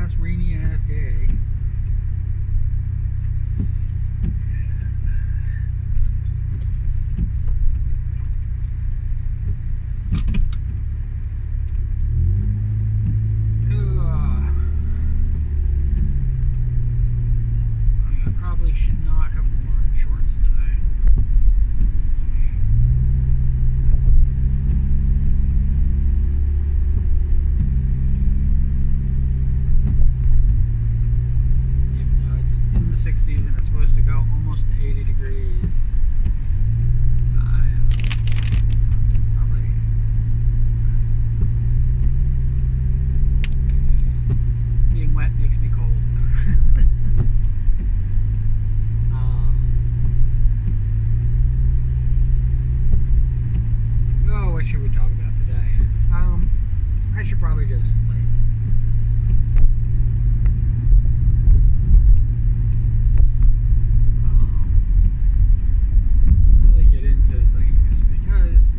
ass, rainy ass day. I probably should not have worn shorts today. Even though it's in the 60s and it's supposed to go almost to 80 degrees. Probably being wet makes me cold. What should we talk about today? I should probably just really get into things because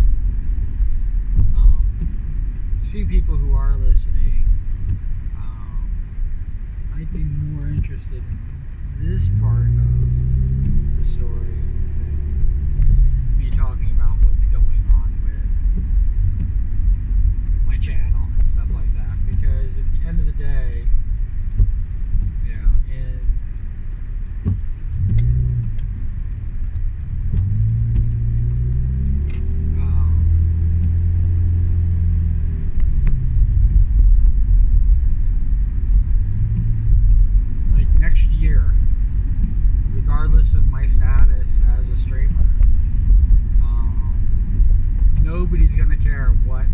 a few people who are listening might be more interested in this part of the story than me talking about what's going on with my channel and stuff like that, because at the end of the day, you know, like next year, regardless of my status as a streamer, nobody's gonna care what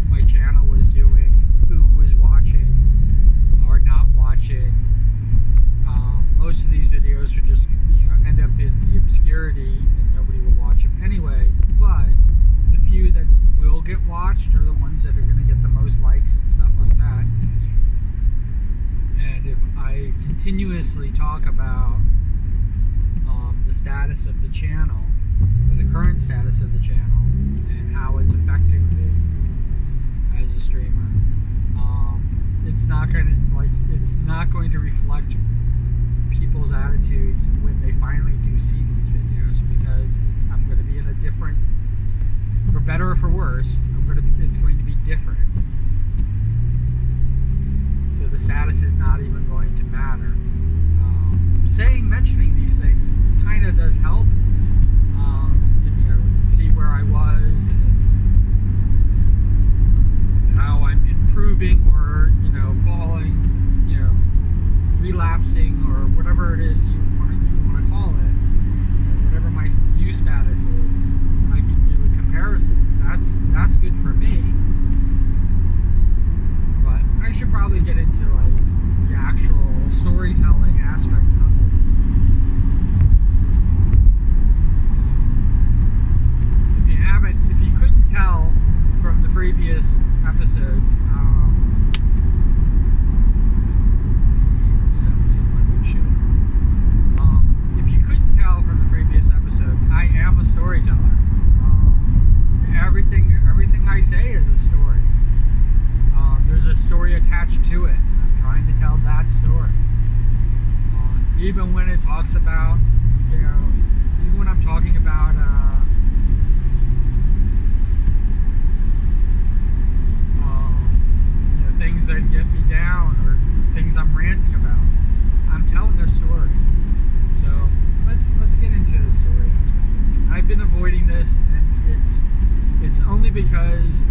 my channel was doing, who was watching or not watching. Most of these videos are just, you know, end up in the obscurity and nobody will watch them anyway. But the few that will get watched are the ones that are gonna get the most likes and stuff like that. And if I continuously talk about the status of the channel, or the current status of the channel, and how it's affecting me as a streamer, it's not going to reflect people's attitude when they finally do see these videos, because I'm going to be in a different, for better or for worse, it's going to be different. So the status is not even going to matter. Mentioning these things kind of does help. You know, see where I was and how I'm improving, or, you know, falling, you know, relapsing, or whatever it is you want to call it. You know, whatever my new status is, I can do a comparison. That's good for me. But I should probably get into like the actual storytelling aspect of this. If you couldn't tell from the previous episodes, if you couldn't tell from the previous episodes, I am a storyteller. Everything I say is a story. There's a story attached to it. I'm trying to tell that story. Even when it talks about, you know, even when I'm talking about you know, things that get me down, or things I'm ranting about, I'm telling a story. So let's get into the story aspect. I've been avoiding this, and it's only because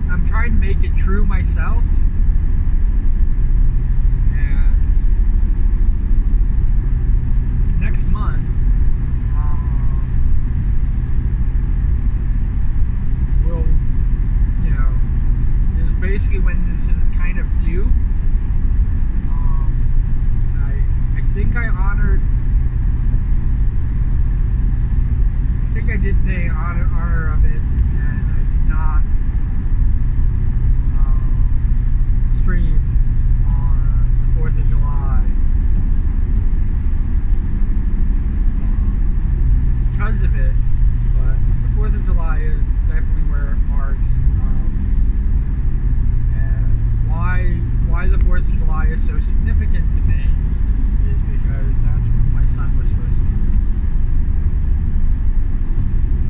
I'm trying to make it true myself, and next month will, you know, is basically when this is kind of due. I think I did pay honor of it, and I did not stream on the 4th of July because of it, but is so significant to me is because that's what my son was supposed to be doing.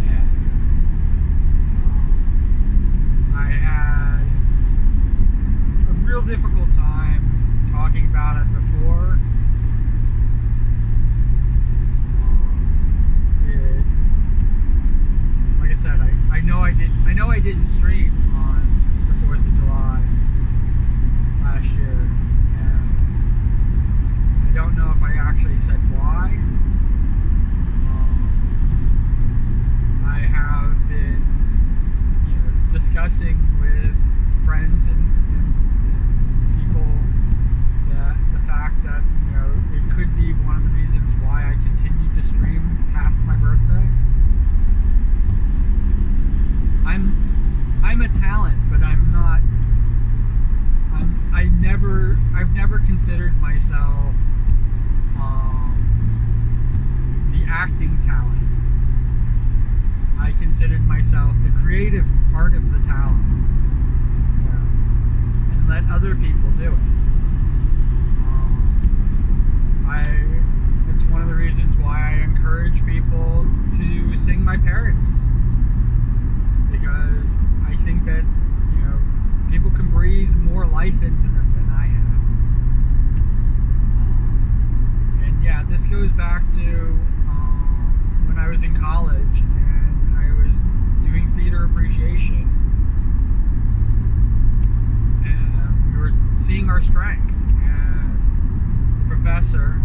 And I had a real difficult time talking about it before. Like I said, I know I didn't stream on the 4th of July last year, and I don't know if I actually said why. I have been, discussing with friends and people that the fact that it could be one of the reasons why I continued to stream past my birthday. I'm a talent, but I'm not. I've never considered myself the acting talent. I considered myself the creative part of the talent, and let other people do it. It's one of the reasons why I encourage people to sing my parodies, because I think that people can breathe more life into them than I have. And yeah, this goes back to when I was in college and I was doing theater appreciation, and we were seeing our strengths, and the professor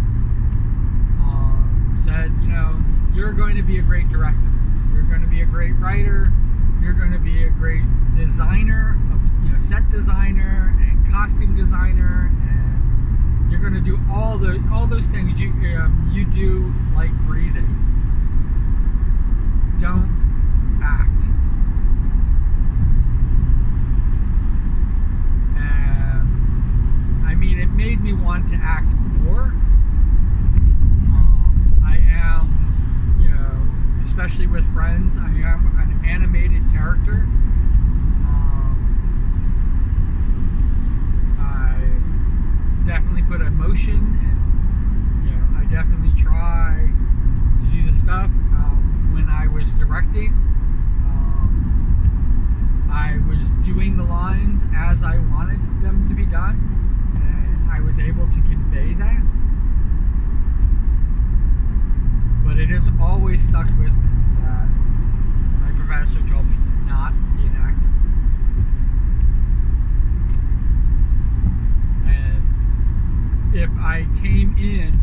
said, you're going to be a great director, you're going to be a great writer, you're going to be a great designer, set designer and costume designer, and you're going to do all those things you do, like breathing. Don't act. And it made me want to act more. I am, especially with friends, I am an animated character. Definitely put emotion, and I definitely try to do the stuff. When I was directing, I was doing the lines as I wanted them to be done, and I was able to convey that. But it has always stuck with me that my professor told me to not be an actor. If I came in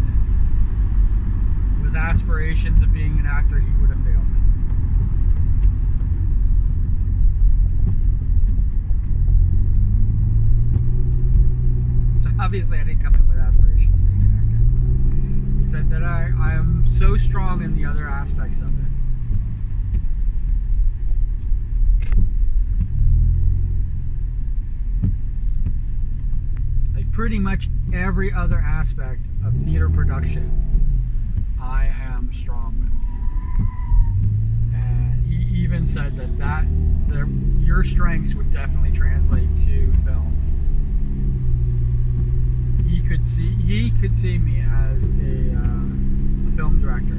with aspirations of being an actor, he would have failed me. So obviously I didn't come in with aspirations of being an actor. He said that I am so strong in the other aspects of it. Pretty much every other aspect of theater production I am strong with. And he even said that your strengths would definitely translate to film. He could see me as a film director.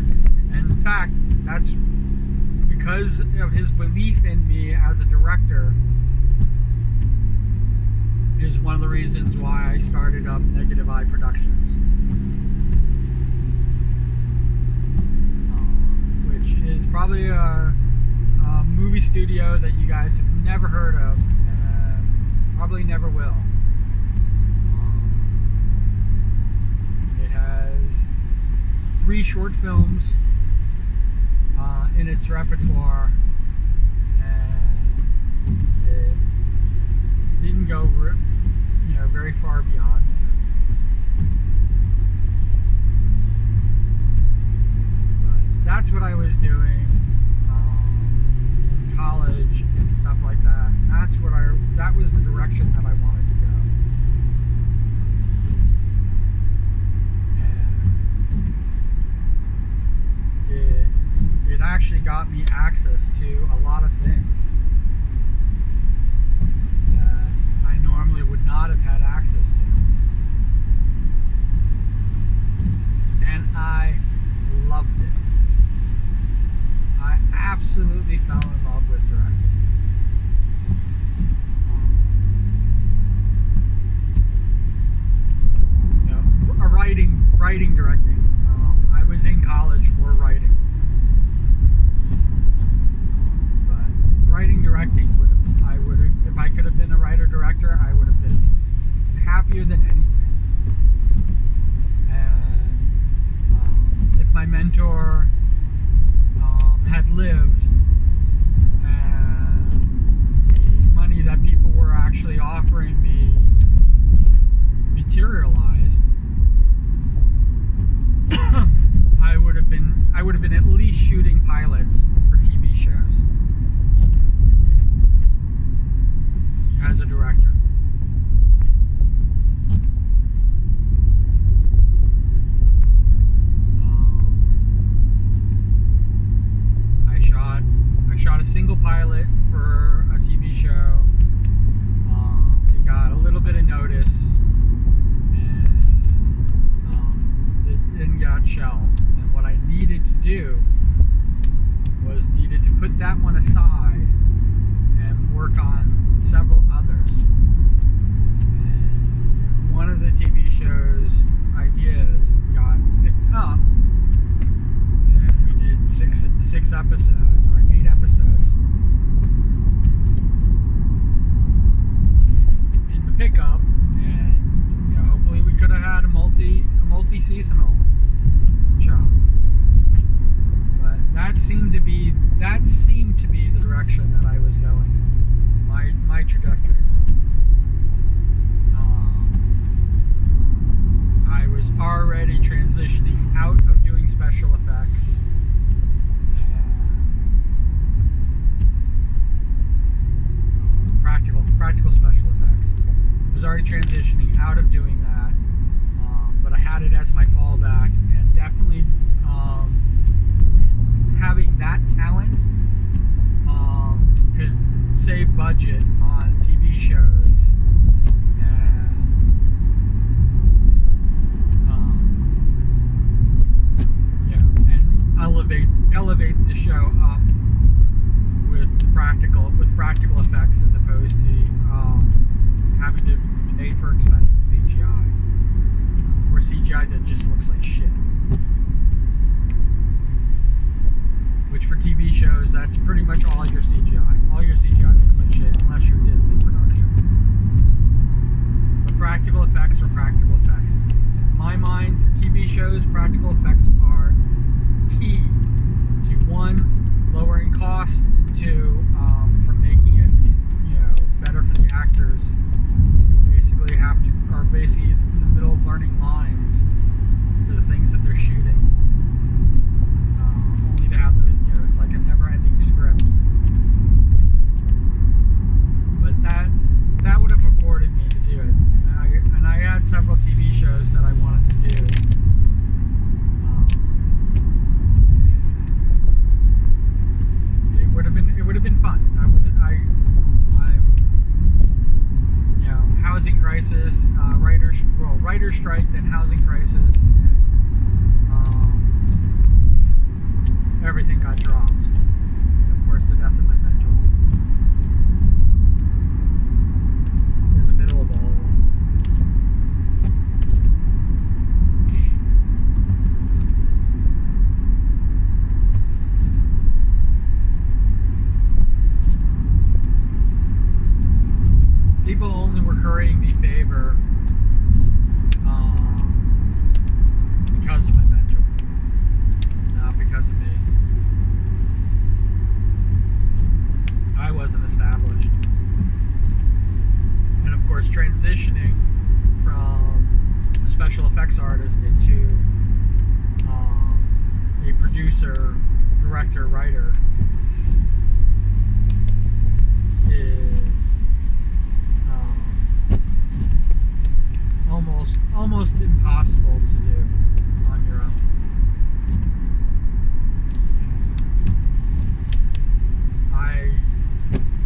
And in fact, that's because of his belief in me as a director, is one of the reasons why I started up Negative Eye Productions, which is probably a movie studio that you guys have never heard of and probably never will. It has 3 short films in its repertoire, and it didn't go very far beyond that. But that's what I was doing in college and stuff like that. And that was the direction that I wanted to go. And it actually got me access to a lot of things that I normally would not have had access to. and I loved it. I absolutely fell in love with directing. Writing, directing. I was in college for writing, but writing, directing if I could have been a writer director, I would have been happier than anything. And if my mentor had lived, and the money that people were actually offering me materialized, I would have been at least shooting pilots for TV shows as a director. I shot a single pilot for a TV show. It got a little bit of notice, and it then got shelved. And what I needed to do was to put that one aside and work on several others. And one of the TV show's ideas got picked up, and we did six episodes or 8 episodes in the pickup, and hopefully we could have had a multi-seasonal show. But that seemed to be the direction that I was going in, my trajectory. I was already transitioning out of doing special effects and practical special effects. I was already transitioning out of doing that, but I had it as my fallback, and definitely having that talent could save budget on TV shows and elevate the show up with practical effects, as opposed to having to pay for expensive CGI or CGI that just looks like shit. Which for TV shows, that's pretty much all your CGI. All your CGI looks like shit, unless you're Disney production. But practical effects are practical effects. In my mind, for TV shows, practical effects are key to, 1, lowering cost, and 2, for making it, better for the actors who basically are basically in the middle of learning lines for the things that they're shooting. Only to have it's like a never-ending script. But that would have afforded me to do it. And I had several TV shows that I wanted to do. It would have been fun. Housing crisis, writer strike, then housing crisis, and everything got dropped. And of course, the death of my mentor in the middle of all of that. People only were currying me favor because of my mentor, not because of me. I wasn't established. And of course, transitioning from a special effects artist into a producer, director, writer is almost impossible to do on your own.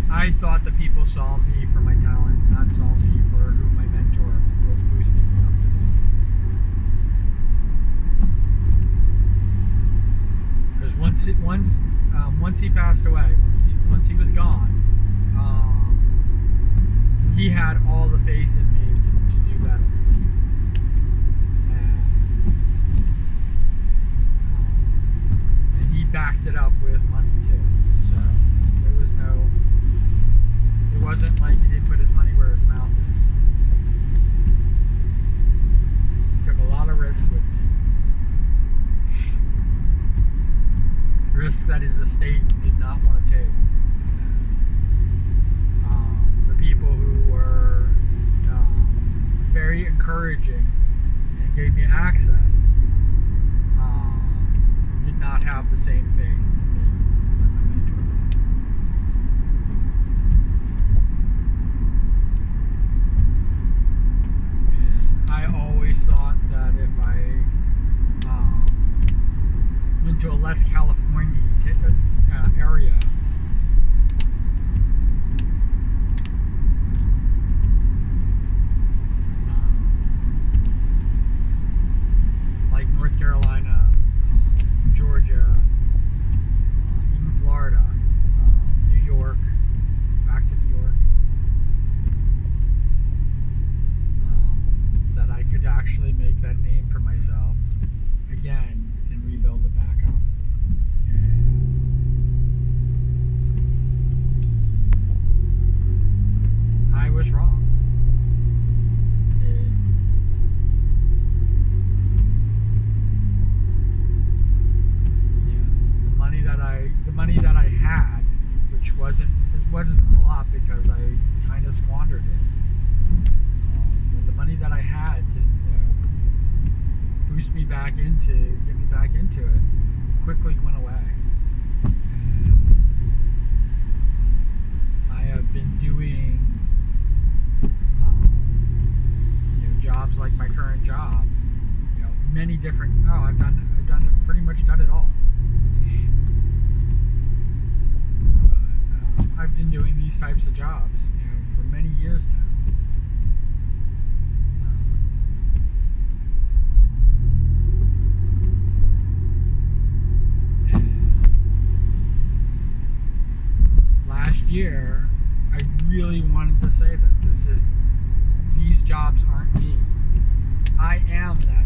I thought that people saw me for my talent, not saw me for who my mentor was boosting me up to be. once he passed away, once he was gone, he had all the faith in me to do better. And he backed it up with money too. So it wasn't like he didn't put his money where his mouth is. He took a lot of risk with me. Risk that his estate did not want to take. The people who were very encouraging and gave me access did not have the same faith in me that my mentor did. And I always thought that if I went to a less California area, like North Carolina, Georgia, even Florida, New York, back to New York, that I could actually make that name for myself again and rebuild it back up. And I was wrong. The money that I had, which wasn't a lot because I kind of squandered it. But the money that I had to get me back into it, quickly went away. And I have been doing jobs like my current job. Many different. I've pretty much done it all. I've been doing these types of jobs, for many years now. And last year, I really wanted to say that these jobs aren't me. I am that.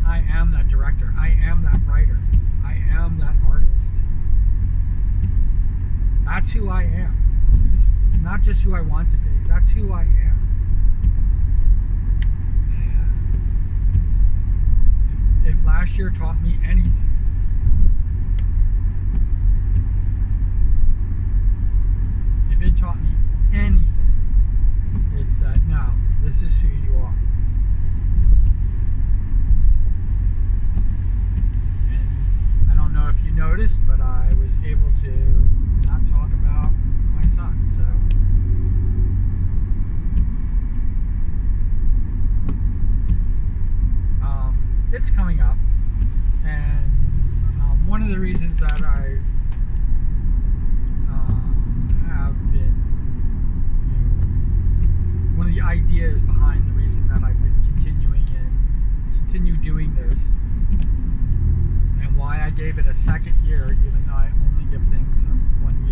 I am that director. I am that writer. I am that artist. That's who I am. It's not just who I want to be. That's who I am. And if last year taught me anything, if it taught me anything, it's that no, this is who you are. And I don't know if you noticed, but I was able to not talk about my son, so it's coming up, and one of the reasons that I have been, one of the ideas behind the reason that I've been continue doing this, and why I gave it a second year, even though I only give things 1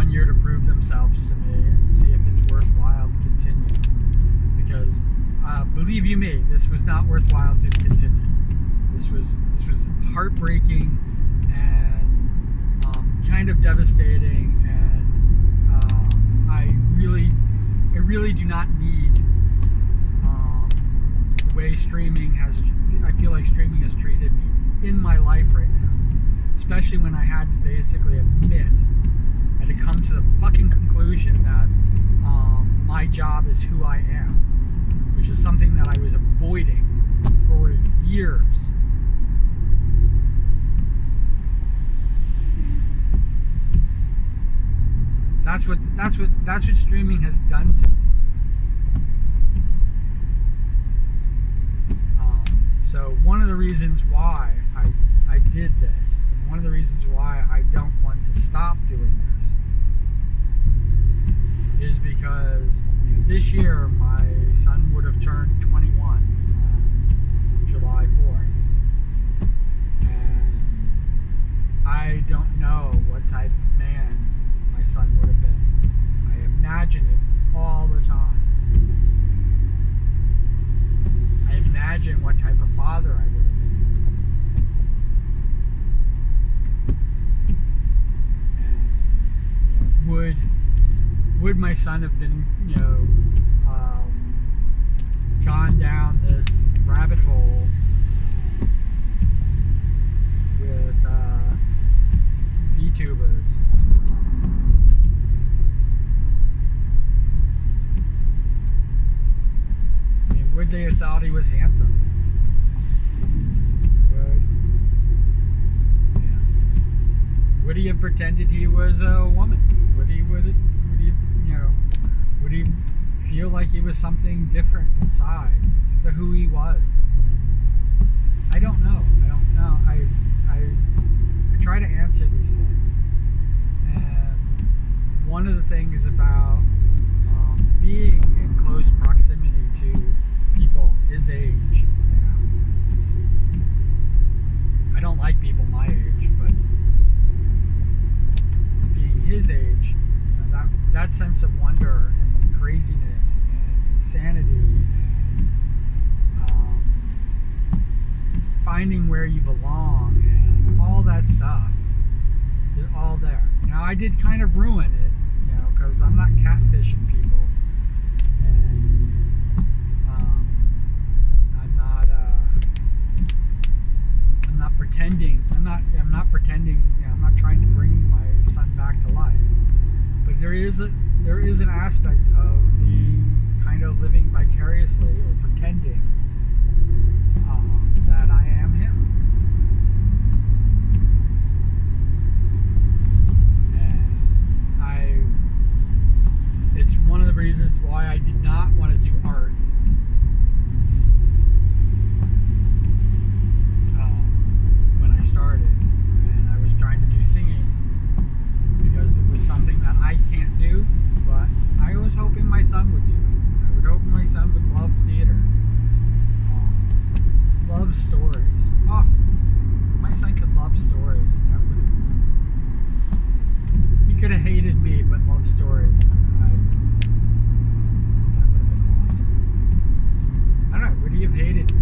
year to prove themselves to me and see if it's worthwhile to continue. Because believe you me, this was not worthwhile to continue. This was heartbreaking and kind of devastating, and I really do not need the way streaming has. I feel like streaming has treated me in my life right now, especially when I had to basically admit, I had to come to the fucking conclusion that my job is who I am, which is something that I was avoiding for years. That's what streaming has done to me. So one of the reasons why I did this, and one of the reasons why I don't want to stop doing this, is because this year my son would have turned 21 on July 4th, and don't know what type of man my son would have been. I imagine it all the time. I imagine what type of father I would have been. And would my son have been, gone down this rabbit hole with VTubers? I mean, would they have thought he was handsome? Would he have pretended he was a woman? Would he feel like he was something different inside to who he was? I don't know. I try to answer these things. And one of the things about being in close proximity to people his age now, I don't like people my age, but being his age, that sense of wonder and craziness and insanity and finding where you belong and all that stuff is all there. Now, I did kind of ruin it, because I'm not catfishing people, and I'm not pretending. I'm not pretending. I'm not trying to bring my son back to life. But there is an aspect of me kind of living vicariously or pretending that I am him. And it's one of the reasons why I did not want to do art. When I started, and I was trying to do singing, because it was something that I can't do, but I was hoping my son would do it. I would hope my son would love theater, love stories. Oh, my son could love stories. He could have hated me, but loved stories. That would have been awesome. I don't know, would he have hated me?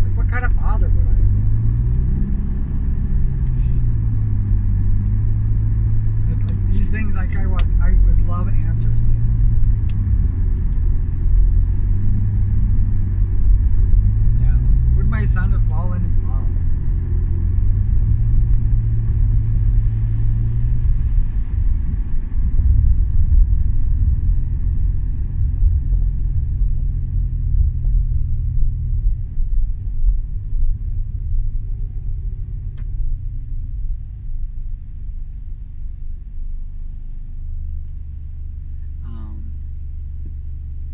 Like, what kind of father would I have been? Like, these things, I would love answers to. Now, would my son have fallen in love?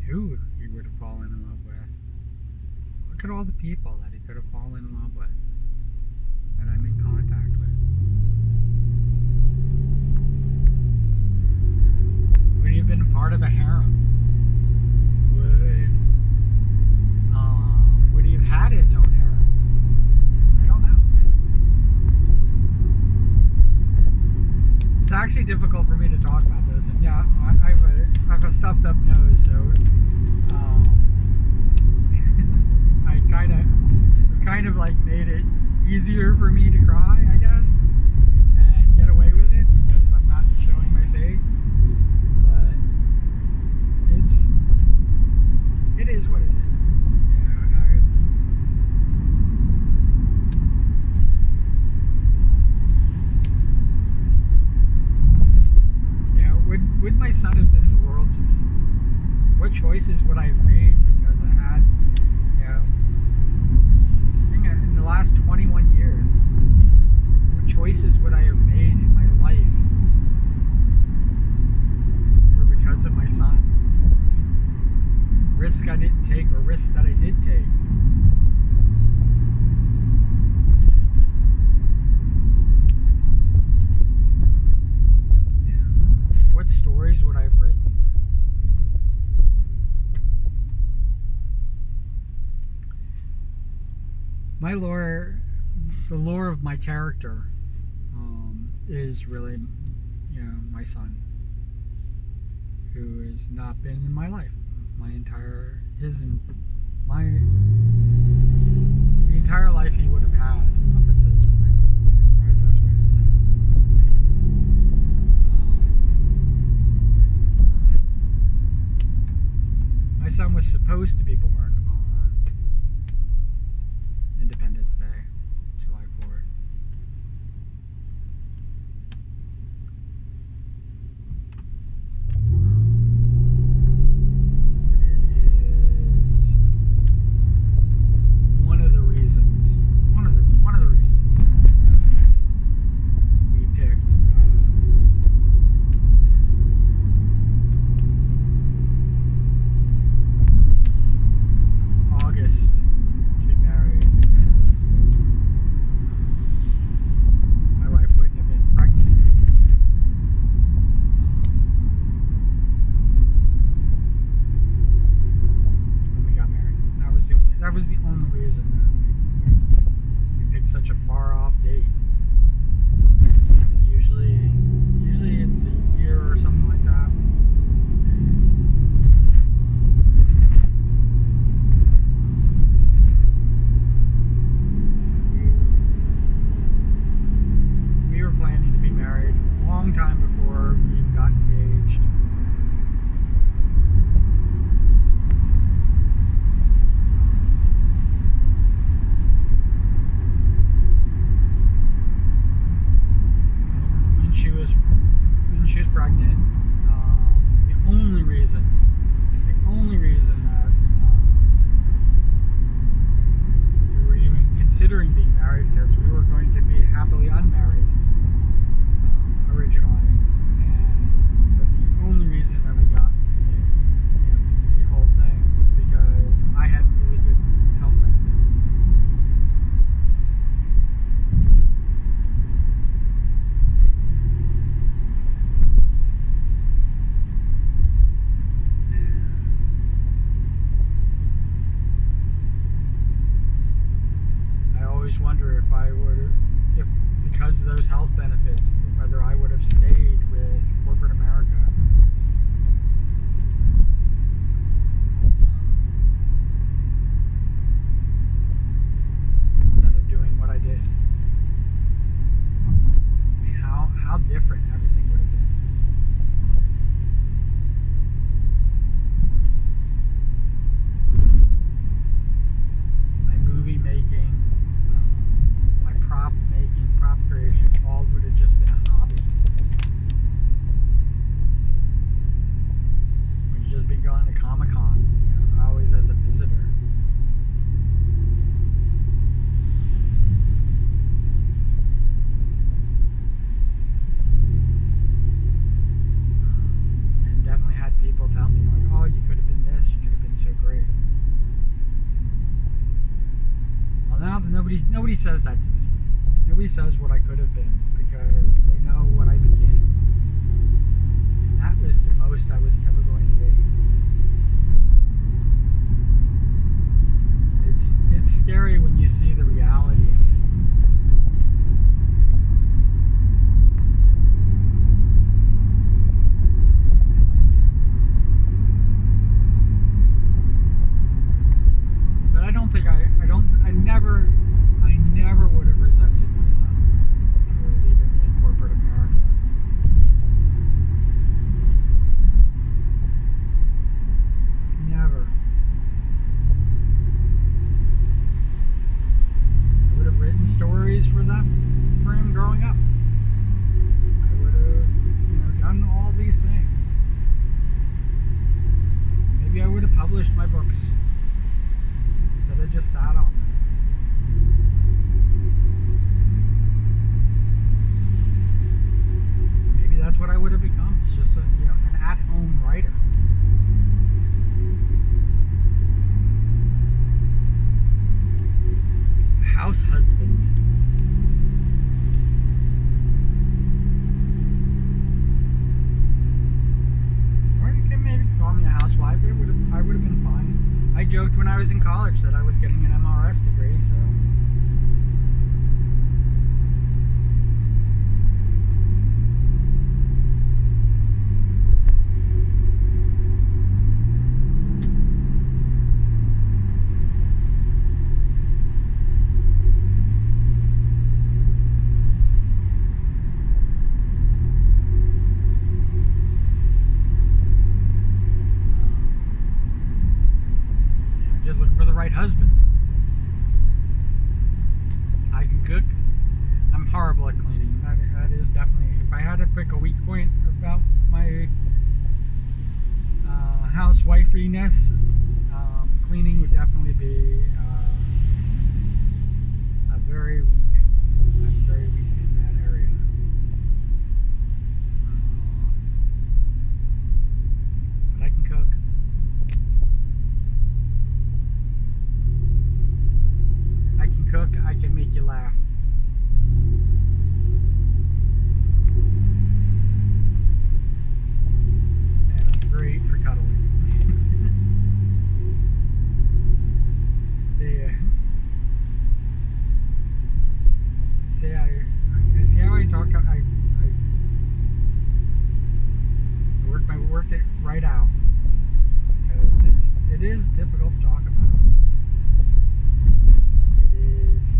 Who he would have fallen in love with? Look at all the people that he could have fallen in love with, that I'm in contact with. Would he have been a part of a harem? Would he have had his own harem? I don't know. It's actually difficult for me to talk about this, and yeah, I have a stuffed up nose, so I kind of like made it easier for me to cry, I guess, and get away with it because I'm not showing my face. But it is what it is. Would my son have been the world to me? What choices would I have made because I had, in the last 21 years, what choices would I have made in my life were because of my son? Risks I didn't take or risks that I did take. What stories would I have written? My lore, the lore of my character, is really, my son, who has not been in my life the entire life he would have had up until this point. Is probably the best way to say it. My son was supposed to be born on Independence Day, July 4th. That was the only reason that we picked such a far off date. Because usually it's a year or something like that. We were planning to be married a long time before we even got engaged. When she was pregnant, the only reason that we were even considering being married, because we were going to be happily unmarried originally, but the only reason that we got the whole thing is because I had really good health benefits. I always wonder if because of those health benefits, whether I would have stayed with corporate America. Instead of doing what I did. I mean, how different everything would have been. My movie making, my prop creation, all would have just been a hobby. Would have just been going to Comic-Con, always as a visitor. And definitely had people tell me, like, oh, you could have been this, you could have been so great. Well, now nobody says that to me. Nobody says what I could have been, because they know what I became. And that was the most I was ever going to be. It's scary when you see the reality of it. But I don't think I never would have resented my son for leaving me in corporate America. Never. I would have written stories for him growing up. I would have, done all these things. Maybe I would have published my books instead of just sat on them. That's what I would have become. It's just an at-home writer. House husband. Or you can maybe call me a housewife. I would have been fine. I joked when I was in college that I was getting an MRS degree, so quick a weak point about my housewifiness. Cleaning would definitely be a very weak. I'm very weak in that area. But I can cook. I can cook. I can make you laugh. And I'm great for cuddling. See how I talk. I work it right out because it is difficult to talk about. It is.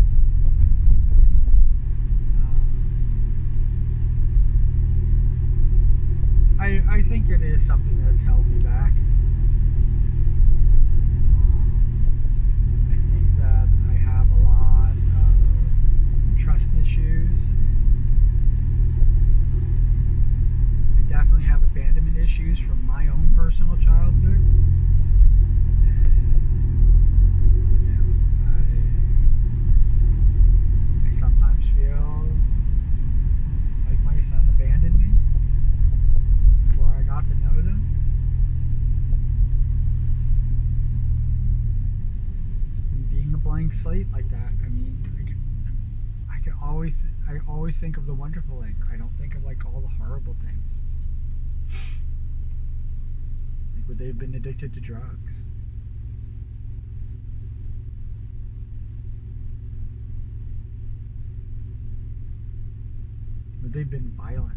I think it is something that's held me back. I think that I have a lot of trust issues. I definitely have abandonment issues from my own personal childhood. I sometimes feel like my son abandoned me before I got to know them. And being a blank slate like that, I mean, I always think of the wonderful things. I don't think of like all the horrible things. Like would they have been addicted to drugs? Would they have been violent?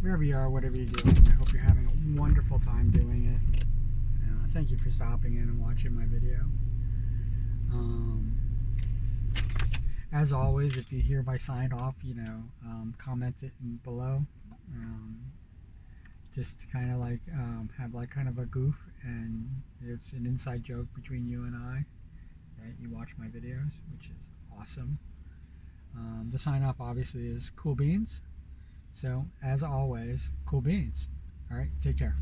Wherever you are, whatever you're doing, I hope you're having a wonderful time doing it. Thank you for stopping in and watching my video. As always, if you hear my sign off, comment it below. Just to kind of like have like kind of a goof, and it's an inside joke between you and I. Right? You watch my videos, which is awesome. The sign off obviously is Cool Beans. So, as always, cool beans. All right, take care.